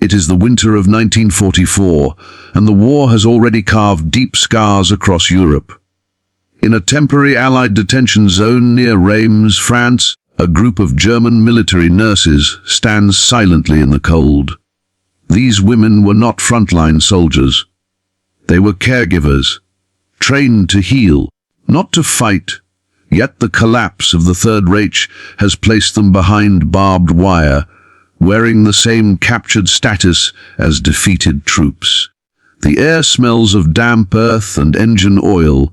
It is the winter of 1944, and the war has already carved deep scars across Europe. In a temporary Allied detention zone near Reims, France, a group of German military nurses stands silently in the cold. These women were not frontline soldiers. They were caregivers, trained to heal, not to fight. Yet the collapse of the Third Reich has placed them behind barbed wire, wearing the same captured status as defeated troops. The air smells of damp earth and engine oil,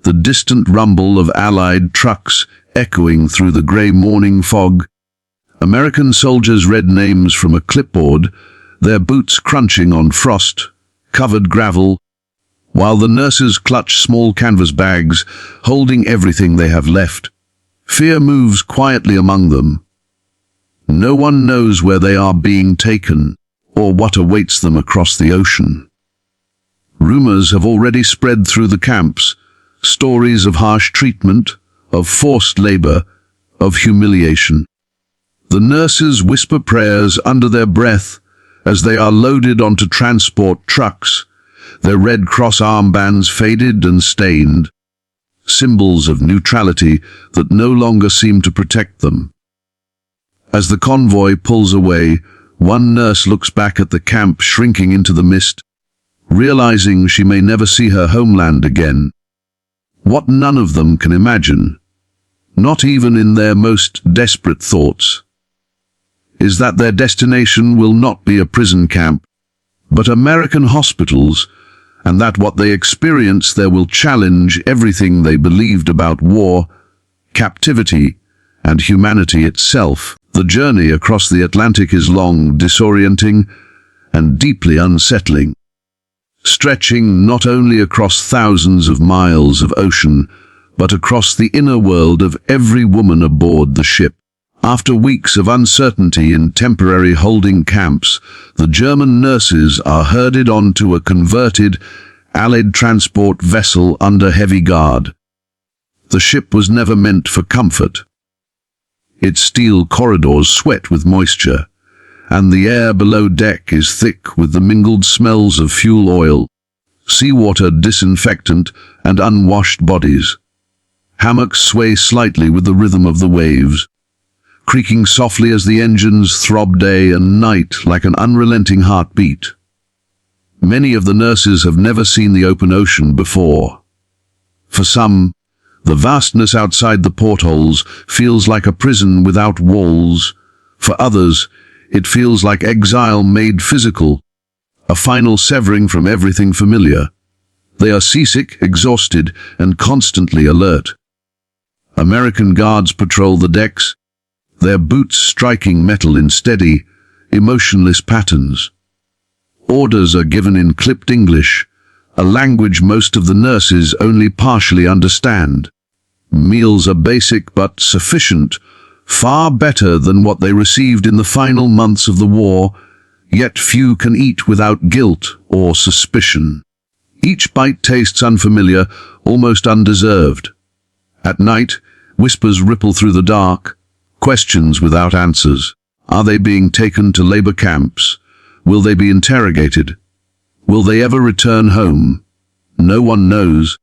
the distant rumble of Allied trucks echoing through the grey morning fog. American soldiers read names from a clipboard, their boots crunching on frost-covered gravel, while the nurses clutch small canvas bags, holding everything they have left. Fear moves quietly among them. No one knows where they are being taken, or what awaits them across the ocean. Rumors have already spread through the camps, stories of harsh treatment, of forced labor, of humiliation. The nurses whisper prayers under their breath as they are loaded onto transport trucks, their Red Cross armbands faded and stained, symbols of neutrality that no longer seem to protect them. As the convoy pulls away, one nurse looks back at the camp shrinking into the mist, realizing she may never see her homeland again. What none of them can imagine, not even in their most desperate thoughts, is that their destination will not be a prison camp, but American hospitals, and that what they experience there will challenge everything they believed about war, captivity, and humanity itself. The journey across the Atlantic is long, disorienting, and deeply unsettling, stretching not only across thousands of miles of ocean, but across the inner world of every woman aboard the ship. After weeks of uncertainty in temporary holding camps, the German nurses are herded onto a converted Allied transport vessel under heavy guard. The ship was never meant for comfort. Its steel corridors sweat with moisture, and the air below deck is thick with the mingled smells of fuel oil, seawater disinfectant, and unwashed bodies. Hammocks sway slightly with the rhythm of the waves, creaking softly as the engines throb day and night like an unrelenting heartbeat. Many of the nurses have never seen the open ocean before. For some, the vastness outside the portholes feels like a prison without walls. For others, it feels like exile made physical, a final severing from everything familiar. They are seasick, exhausted, and constantly alert. American guards patrol the decks, their boots striking metal in steady, emotionless patterns. Orders are given in clipped English, a language most of the nurses only partially understand. Meals are basic but sufficient, far better than what they received in the final months of the war, yet few can eat without guilt or suspicion. Each bite tastes unfamiliar, almost undeserved. At night, whispers ripple through the dark, questions without answers. Are they being taken to labor camps? Will they be interrogated? Will they ever return home? No one knows,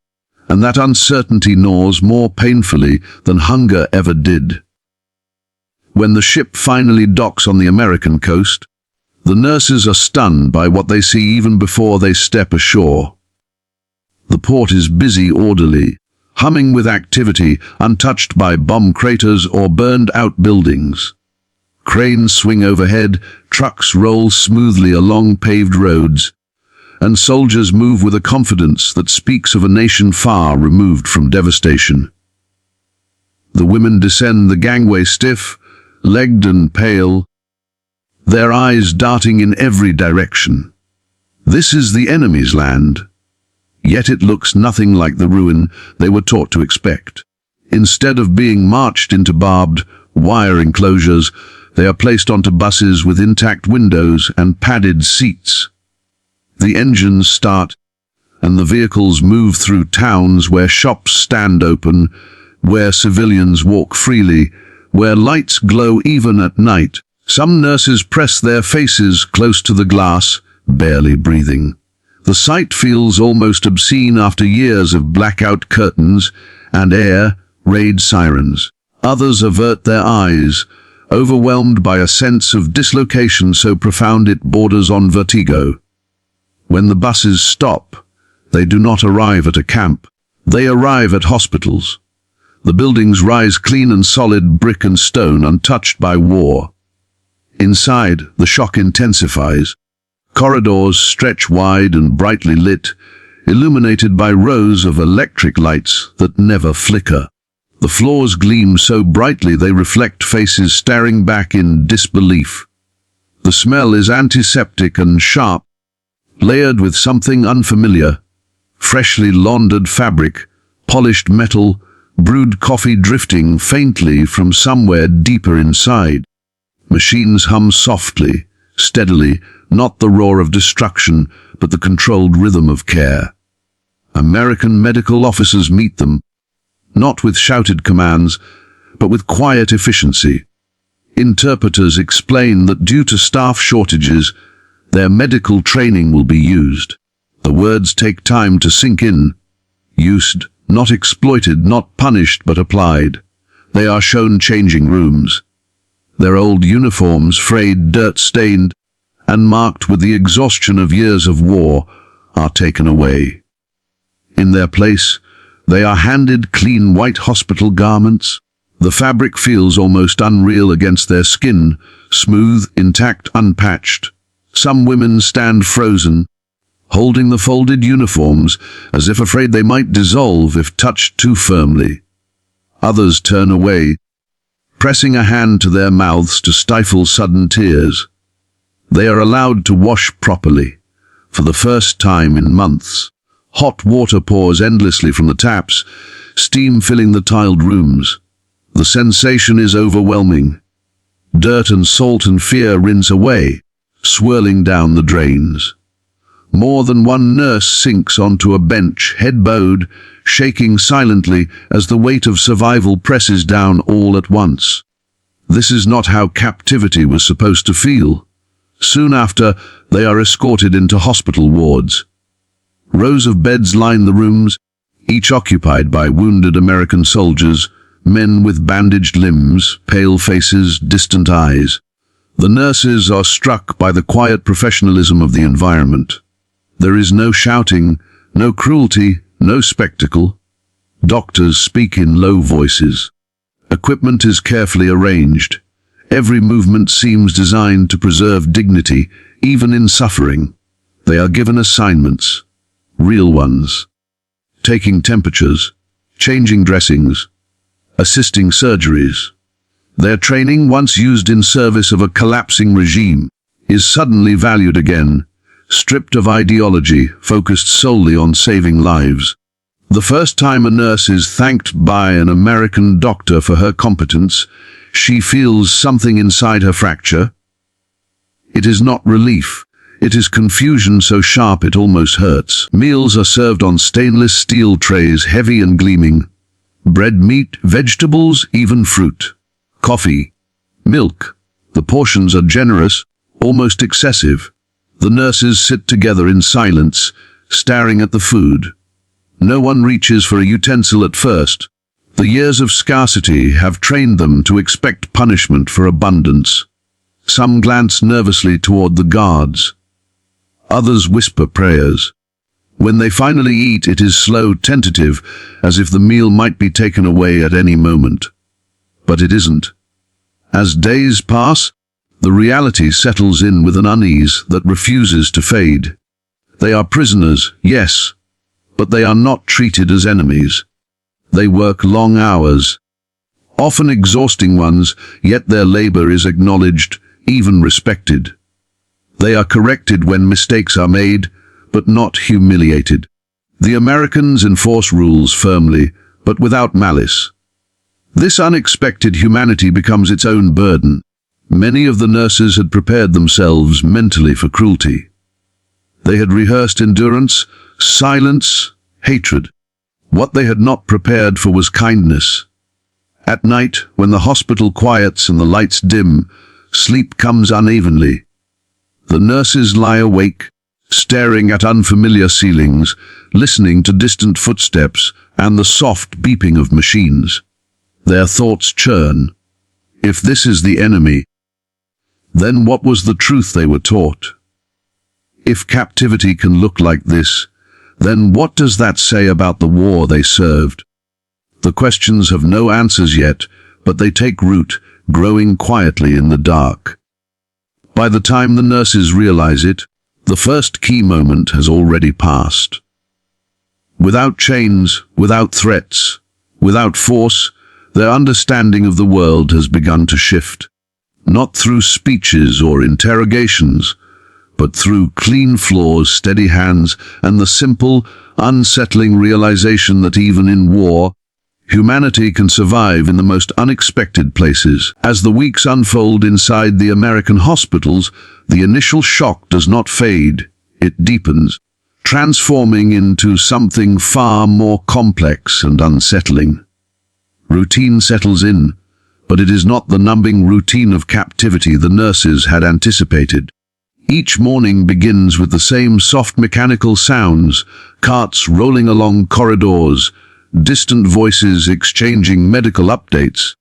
and that uncertainty gnaws more painfully than hunger ever did. When the ship finally docks on the American coast, the nurses are stunned by what they see even before they step ashore. The port is busy, orderly, humming with activity, untouched by bomb craters or burned-out buildings. Cranes swing overhead, trucks roll smoothly along paved roads, and soldiers move with a confidence that speaks of a nation far removed from devastation. The women descend the gangway stiff, legged and pale, their eyes darting in every direction. This is the enemy's land, yet it looks nothing like the ruin they were taught to expect. Instead of being marched into barbed wire enclosures, they are placed onto buses with intact windows and padded seats. The engines start, and the vehicles move through towns where shops stand open, where civilians walk freely, where lights glow even at night. Some nurses press their faces close to the glass, barely breathing. The sight feels almost obscene after years of blackout curtains and air raid sirens. Others avert their eyes, overwhelmed by a sense of dislocation so profound it borders on vertigo. When the buses stop, they do not arrive at a camp. They arrive at hospitals. The buildings rise clean and solid, brick and stone, untouched by war. Inside, the shock intensifies. Corridors stretch wide and brightly lit, illuminated by rows of electric lights that never flicker. The floors gleam so brightly they reflect faces staring back in disbelief. The smell is antiseptic and sharp, layered with something unfamiliar. Freshly laundered fabric, polished metal, brewed coffee drifting faintly from somewhere deeper inside. Machines hum softly, steadily, not the roar of destruction, but the controlled rhythm of care. American medical officers meet them, not with shouted commands, but with quiet efficiency. Interpreters explain that due to staff shortages, their medical training will be used. The words take time to sink in. Used, not exploited, not punished, but applied. They are shown changing rooms. Their old uniforms, frayed, dirt-stained, and marked with the exhaustion of years of war, are taken away. In their place, they are handed clean white hospital garments. The fabric feels almost unreal against their skin, smooth, intact, unpatched. Some women stand frozen, holding the folded uniforms as if afraid they might dissolve if touched too firmly. Others turn away, pressing a hand to their mouths to stifle sudden tears. They are allowed to wash properly, for the first time in months. Hot water pours endlessly from the taps, steam filling the tiled rooms. The sensation is overwhelming. Dirt and salt and fear rinse away, swirling down the drains. More than one nurse sinks onto a bench, head bowed, shaking silently as the weight of survival presses down all at once. This is not how captivity was supposed to feel. Soon after, they are escorted into hospital wards. Rows of beds line the rooms, each occupied by wounded American soldiers, men with bandaged limbs, pale faces, distant eyes. The nurses are struck by the quiet professionalism of the environment. There is no shouting, no cruelty, no spectacle. Doctors speak in low voices. Equipment is carefully arranged. Every movement seems designed to preserve dignity, even in suffering. They are given assignments, real ones. Taking temperatures, changing dressings, assisting surgeries. Their training, once used in service of a collapsing regime, is suddenly valued again, stripped of ideology, focused solely on saving lives. The first time a nurse is thanked by an American doctor for her competence, she feels something inside her fracture. It is not relief. It is confusion so sharp it almost hurts. Meals are served on stainless steel trays, heavy and gleaming. Bread, meat, vegetables, even fruit. Coffee, milk. The portions are generous, almost excessive. The nurses sit together in silence, staring at the food. No one reaches for a utensil at first. The years of scarcity have trained them to expect punishment for abundance. Some glance nervously toward the guards. Others whisper prayers. When they finally eat, it is slow, tentative, as if the meal might be taken away at any moment. But it isn't. As days pass, the reality settles in with an unease that refuses to fade. They are prisoners, yes, but they are not treated as enemies. They work long hours, often exhausting ones, yet their labor is acknowledged, even respected. They are corrected when mistakes are made, but not humiliated. The Americans enforce rules firmly, but without malice. This unexpected humanity becomes its own burden. Many of the nurses had prepared themselves mentally for cruelty. They had rehearsed endurance, silence, hatred. What they had not prepared for was kindness. At night, when the hospital quiets and the lights dim, sleep comes unevenly. The nurses lie awake, staring at unfamiliar ceilings, listening to distant footsteps and the soft beeping of machines. Their thoughts churn. If this is the enemy, then what was the truth they were taught? If captivity can look like this, then what does that say about the war they served? The questions have no answers yet, but they take root, growing quietly in the dark. By the time the nurses realize it, the first key moment has already passed. Without chains, without threats, without force, their understanding of the world has begun to shift. Not through speeches or interrogations, but through clean floors, steady hands, and the simple, unsettling realization that even in war, humanity can survive in the most unexpected places. As the weeks unfold inside the American hospitals, the initial shock does not fade, it deepens, transforming into something far more complex and unsettling. Routine settles in, but it is not the numbing routine of captivity the nurses had anticipated. Each morning begins with the same soft mechanical sounds, carts rolling along corridors, distant voices exchanging medical updates,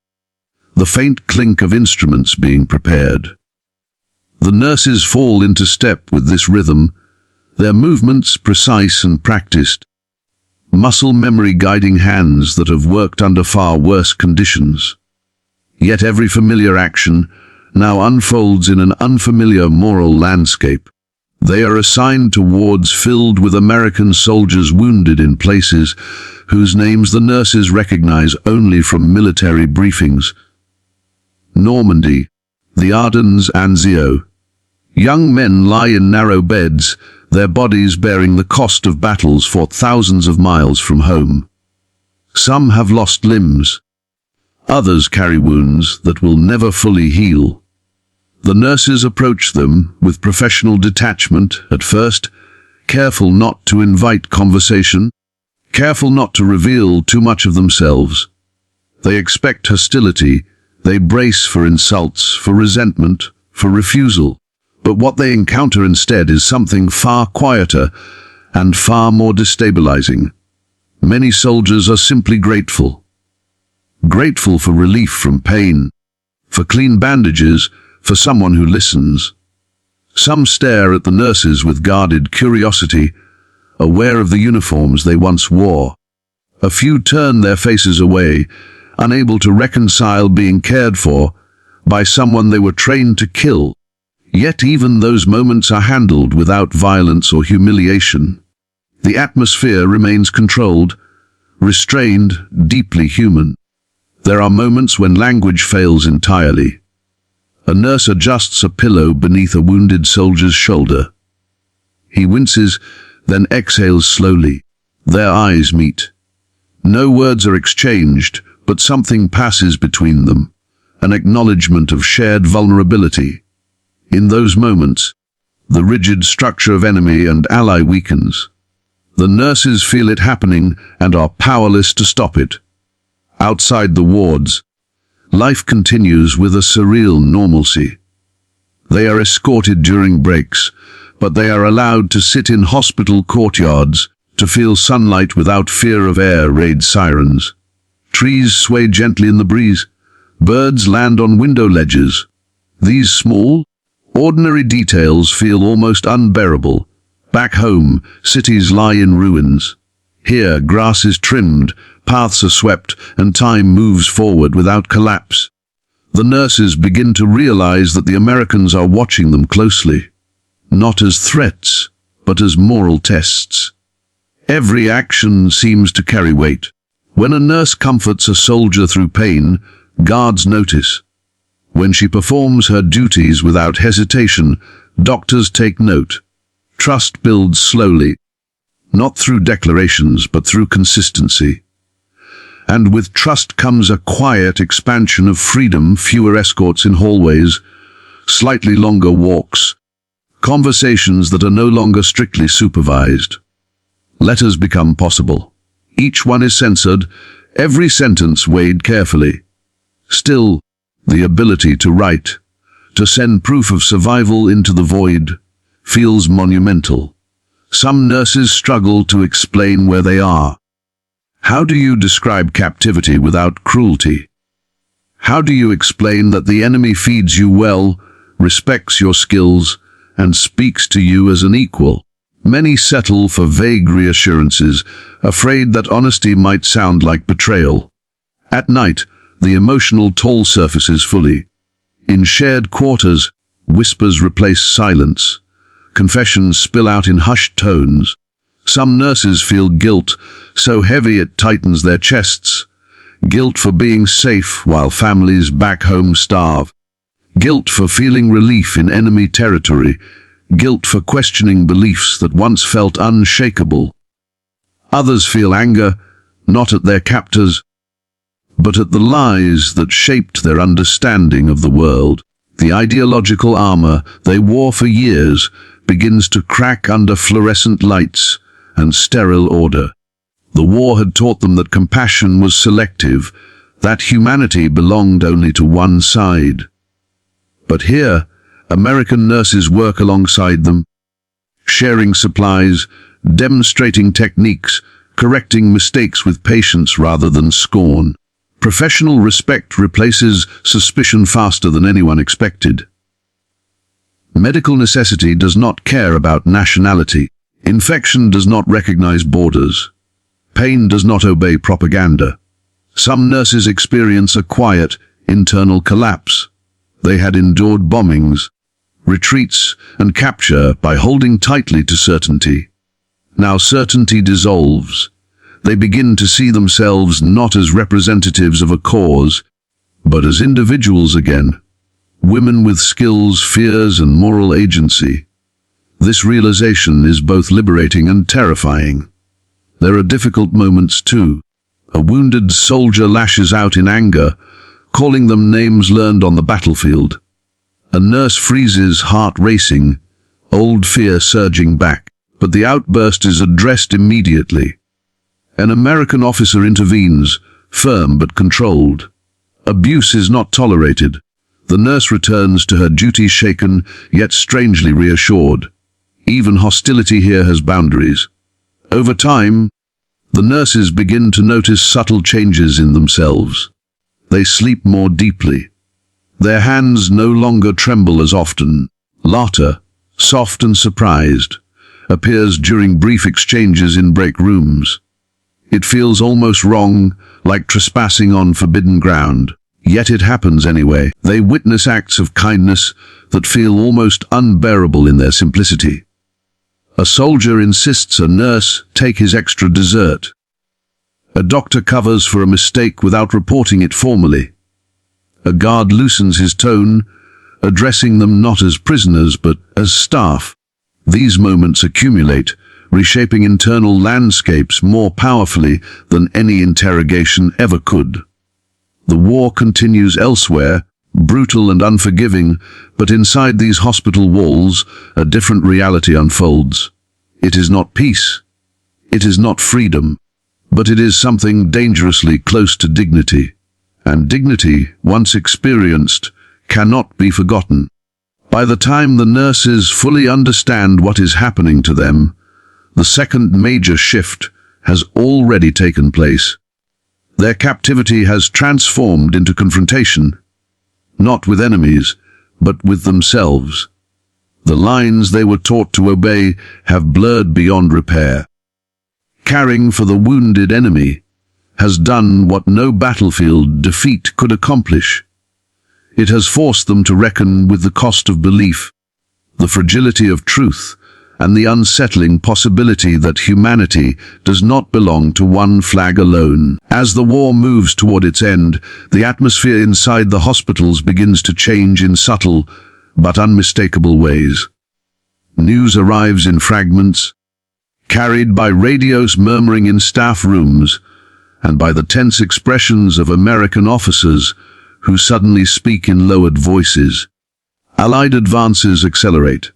the faint clink of instruments being prepared. The nurses fall into step with this rhythm, their movements precise and practiced, muscle memory guiding hands that have worked under far worse conditions. Yet every familiar action now unfolds in an unfamiliar moral landscape. They are assigned to wards filled with American soldiers wounded in places whose names the nurses recognize only from military briefings. Normandy, the Ardennes and Zio. Young men lie in narrow beds, their bodies bearing the cost of battles fought thousands of miles from home. Some have lost limbs. Others carry wounds that will never fully heal. The nurses approach them with professional detachment at first, careful not to invite conversation, careful not to reveal too much of themselves. They expect hostility, they brace for insults, for resentment, for refusal. But what they encounter instead is something far quieter and far more destabilizing. Many soldiers are simply grateful. Grateful for relief from pain, for clean bandages, for someone who listens. Some stare at the nurses with guarded curiosity, aware of the uniforms they once wore. A few turn their faces away, unable to reconcile being cared for by someone they were trained to kill. Yet even those moments are handled without violence or humiliation. The atmosphere remains controlled, restrained, deeply human. There are moments when language fails entirely. A nurse adjusts a pillow beneath a wounded soldier's shoulder. He winces, then exhales slowly. Their eyes meet. No words are exchanged, but something passes between them, an acknowledgement of shared vulnerability. In those moments, the rigid structure of enemy and ally weakens. The nurses feel it happening and are powerless to stop it. Outside the wards, life continues with a surreal normalcy. They are escorted during breaks, but they are allowed to sit in hospital courtyards, to feel sunlight without fear of air raid sirens. Trees sway gently in the breeze. Birds land on window ledges. These small, ordinary details feel almost unbearable. Back home, cities lie in ruins. Here, grass is trimmed, paths are swept, and time moves forward without collapse. The nurses begin to realize that the Americans are watching them closely, not as threats, but as moral tests. Every action seems to carry weight. When a nurse comforts a soldier through pain, guards notice. When she performs her duties without hesitation, doctors take note. Trust builds slowly, not through declarations, but through consistency. And with trust comes a quiet expansion of freedom, fewer escorts in hallways, slightly longer walks, conversations that are no longer strictly supervised. Letters become possible. Each one is censored, every sentence weighed carefully. Still, the ability to write, To send proof of survival into the void feels monumental. Some nurses struggle to explain where they are. How do you describe captivity without cruelty? How do you explain that the enemy feeds you well, respects your skills, and speaks to you as an equal? Many settle for vague reassurances, afraid that honesty might sound like betrayal. At night, the emotional toll surfaces fully. In shared quarters, whispers replace silence. Confessions spill out in hushed tones. Some nurses feel guilt, so heavy it tightens their chests. Guilt for being safe while families back home starve. Guilt for feeling relief in enemy territory. Guilt for questioning beliefs that once felt unshakable. Others feel anger, not at their captors, but at the lies that shaped their understanding of the world. The ideological armor they wore for years begins to crack under fluorescent lights and sterile order. The war had taught them that compassion was selective, that humanity belonged only to one side. But here, American nurses work alongside them, sharing supplies, demonstrating techniques, correcting mistakes with patience rather than scorn. Professional respect replaces suspicion faster than anyone expected. Medical necessity does not care about nationality. Infection does not recognize borders. Pain does not obey propaganda. Some nurses experience a quiet, internal collapse. They had endured bombings, retreats, and capture by holding tightly to certainty. Now certainty dissolves. They begin to see themselves not as representatives of a cause, but as individuals again, women with skills, fears, and moral agency. This realization is both liberating and terrifying. There are difficult moments too. A wounded soldier lashes out in anger, calling them names learned on the battlefield. A nurse freezes, heart racing, old fear surging back, but the outburst is addressed immediately. An American officer intervenes, firm but controlled. Abuse is not tolerated. The nurse returns to her duty shaken, yet strangely reassured. Even hostility here has boundaries. Over time, the nurses begin to notice subtle changes in themselves. They sleep more deeply. Their hands no longer tremble as often. Laughter, soft and surprised, appears during brief exchanges in break rooms. It feels almost wrong, like trespassing on forbidden ground. Yet it happens anyway. They witness acts of kindness that feel almost unbearable in their simplicity. A soldier insists a nurse take his extra dessert. A doctor covers for a mistake without reporting it formally. A guard loosens his tone, addressing them not as prisoners but as staff. These moments accumulate, reshaping internal landscapes more powerfully than any interrogation ever could. The war continues elsewhere, brutal and unforgiving, but inside these hospital walls, a different reality unfolds. It is not peace. It is not freedom. But it is something dangerously close to dignity. And dignity, once experienced, cannot be forgotten. By the time the nurses fully understand what is happening to them, the second major shift has already taken place. Their captivity has transformed into confrontation, not with enemies, but with themselves. The lines they were taught to obey have blurred beyond repair. Caring for the wounded enemy has done what no battlefield defeat could accomplish. It has forced them to reckon with the cost of belief, the fragility of truth, and the unsettling possibility that humanity does not belong to one flag alone. As the war moves toward its end, the atmosphere inside the hospitals begins to change in subtle but unmistakable ways. News arrives in fragments, carried by radios murmuring in staff rooms, and by the tense expressions of American officers who suddenly speak in lowered voices. Allied advances accelerate.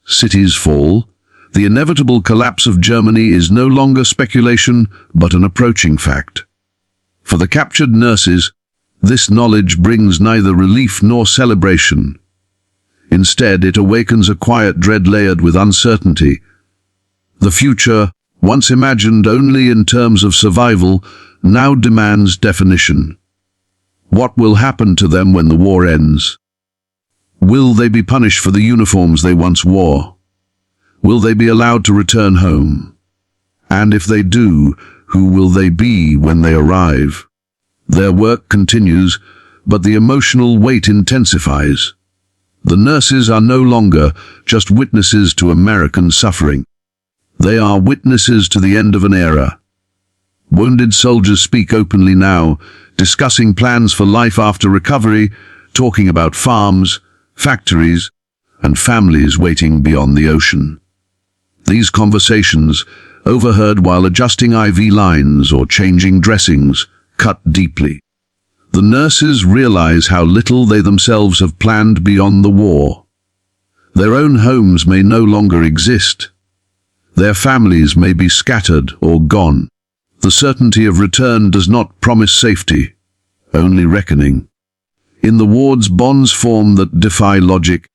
Cities fall. The inevitable collapse of Germany is no longer speculation, but an approaching fact. For the captured nurses, this knowledge brings neither relief nor celebration. Instead, it awakens a quiet dread layered with uncertainty. The future, once imagined only in terms of survival, now demands definition. What will happen to them when the war ends? Will they be punished for the uniforms they once wore? Will they be allowed to return home? And if they do, who will they be when they arrive? Their work continues, but the emotional weight intensifies. The nurses are no longer just witnesses to American suffering. They are witnesses to the end of an era. Wounded soldiers speak openly now, discussing plans for life after recovery, talking about farms, factories, and families waiting beyond the ocean. These conversations, overheard while adjusting IV lines or changing dressings, cut deeply. The nurses realize how little they themselves have planned beyond the war. Their own homes may no longer exist. Their families may be scattered or gone. The certainty of return does not promise safety, only reckoning. In the wards, bonds form that defy logic.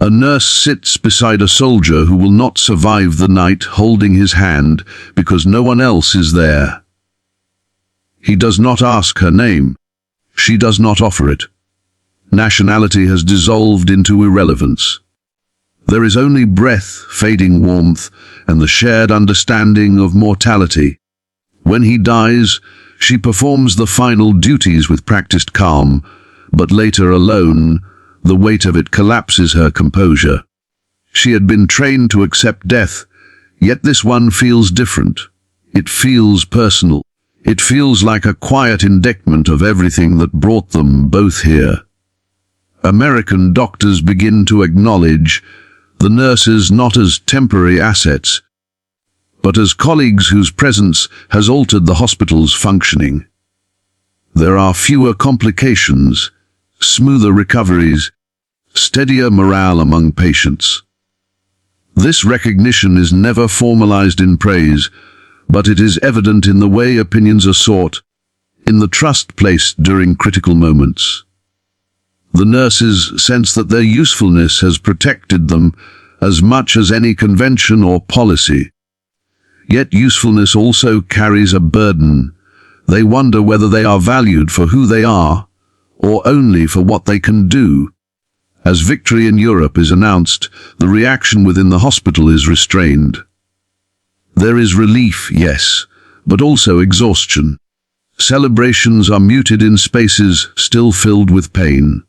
A nurse sits beside a soldier who will not survive the night, holding his hand because no one else is there. He does not ask her name. She does not offer it. Nationality has dissolved into irrelevance. There is only breath, fading warmth, and the shared understanding of mortality. When he dies, she performs the final duties with practiced calm, but later alone, the weight of it collapses her composure. She had been trained to accept death, yet this one feels different. It feels personal. It feels like a quiet indictment of everything that brought them both here. American doctors begin to acknowledge the nurses not as temporary assets, but as colleagues whose presence has altered the hospital's functioning. There are fewer complications, smoother recoveries, steadier morale among patients. This recognition is never formalized in praise, but it is evident in the way opinions are sought, in the trust placed during critical moments. The nurses sense that their usefulness has protected them as much as any convention or policy. Yet usefulness also carries a burden. They wonder whether they are valued for who they are, or only for what they can do. As victory in Europe is announced, the reaction within the hospital is restrained. There is relief, yes, but also exhaustion. Celebrations are muted in spaces still filled with pain.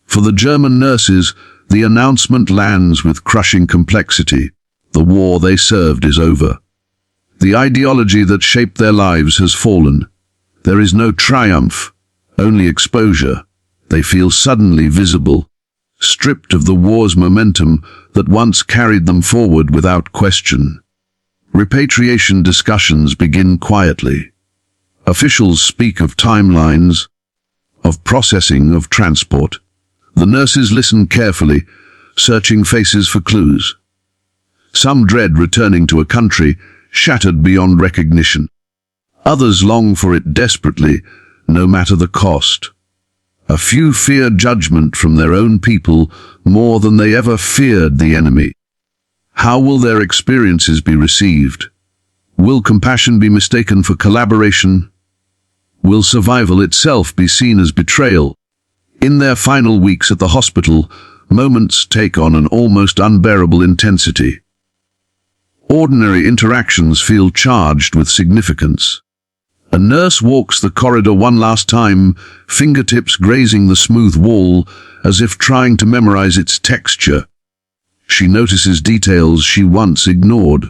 For the German nurses, the announcement lands with crushing complexity. The war they served is over. The ideology that shaped their lives has fallen. There is no triumph, only exposure. They feel suddenly visible, stripped of the war's momentum that once carried them forward without question. Repatriation discussions begin quietly. Officials speak of timelines, of processing, of transport. The nurses listen carefully, searching faces for clues. Some dread returning to a country shattered beyond recognition. Others long for it desperately, no matter the cost. A few fear judgment from their own people more than they ever feared the enemy. How will their experiences be received? Will compassion be mistaken for collaboration? Will survival itself be seen as betrayal? In their final weeks at the hospital, moments take on an almost unbearable intensity. Ordinary interactions feel charged with significance. A nurse walks the corridor one last time, fingertips grazing the smooth wall, as if trying to memorize its texture. She notices details she once ignored.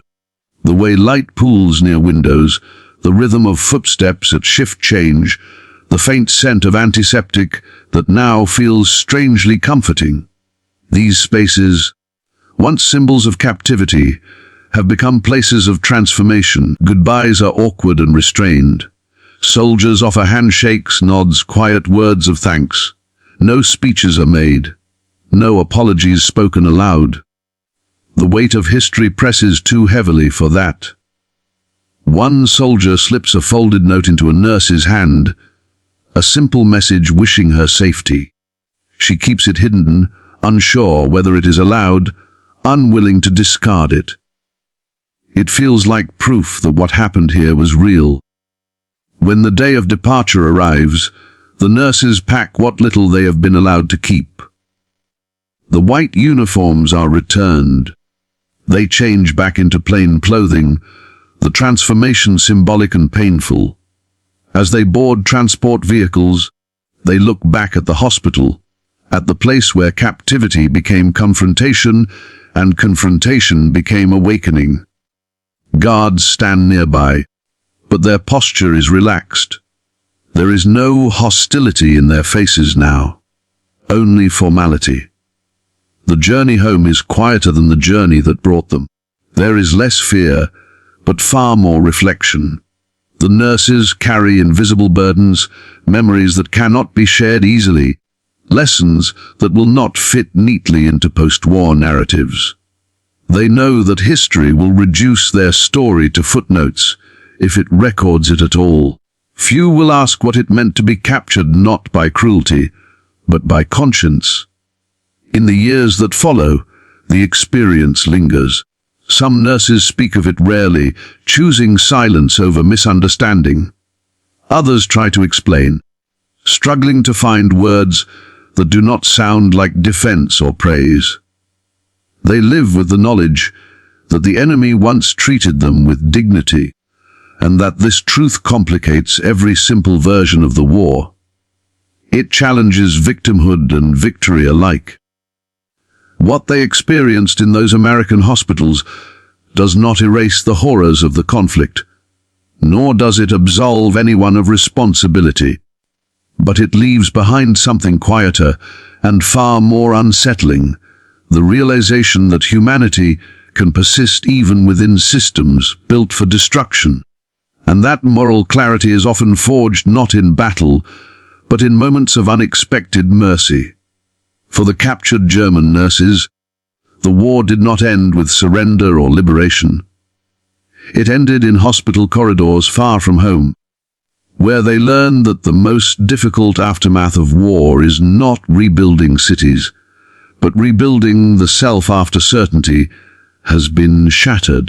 The way light pools near windows, the rhythm of footsteps at shift change, the faint scent of antiseptic that now feels strangely comforting. These spaces, once symbols of captivity, have become places of transformation. Goodbyes are awkward and restrained. Soldiers offer handshakes, nods, quiet words of thanks. No speeches are made. No apologies spoken aloud. The weight of history presses too heavily for that. One soldier slips a folded note into a nurse's hand, a simple message wishing her safety. She keeps it hidden, unsure whether it is allowed, unwilling to discard it. It feels like proof that what happened here was real. When the day of departure arrives, the nurses pack what little they have been allowed to keep. The white uniforms are returned. They change back into plain clothing, the transformation symbolic and painful. As they board transport vehicles, they look back at the hospital, at the place where captivity became confrontation and confrontation became awakening. Guards stand nearby, but their posture is relaxed. There is no hostility in their faces now, only formality. The journey home is quieter than the journey that brought them. There is less fear, but far more reflection. The nurses carry invisible burdens, memories that cannot be shared easily, lessons that will not fit neatly into post-war narratives. They know that history will reduce their story to footnotes, if it records it at all. Few will ask what it meant to be captured not by cruelty, but by conscience. In the years that follow, the experience lingers. Some nurses speak of it rarely, choosing silence over misunderstanding. Others try to explain, struggling to find words that do not sound like defense or praise. They live with the knowledge that the enemy once treated them with dignity, and that this truth complicates every simple version of the war. It challenges victimhood and victory alike. What they experienced in those American hospitals does not erase the horrors of the conflict, nor does it absolve anyone of responsibility. But it leaves behind something quieter and far more unsettling, the realization that humanity can persist even within systems built for destruction. And that moral clarity is often forged not in battle, but in moments of unexpected mercy. For the captured German nurses, the war did not end with surrender or liberation. It ended in hospital corridors far from home, where they learned that the most difficult aftermath of war is not rebuilding cities, but rebuilding the self after certainty has been shattered.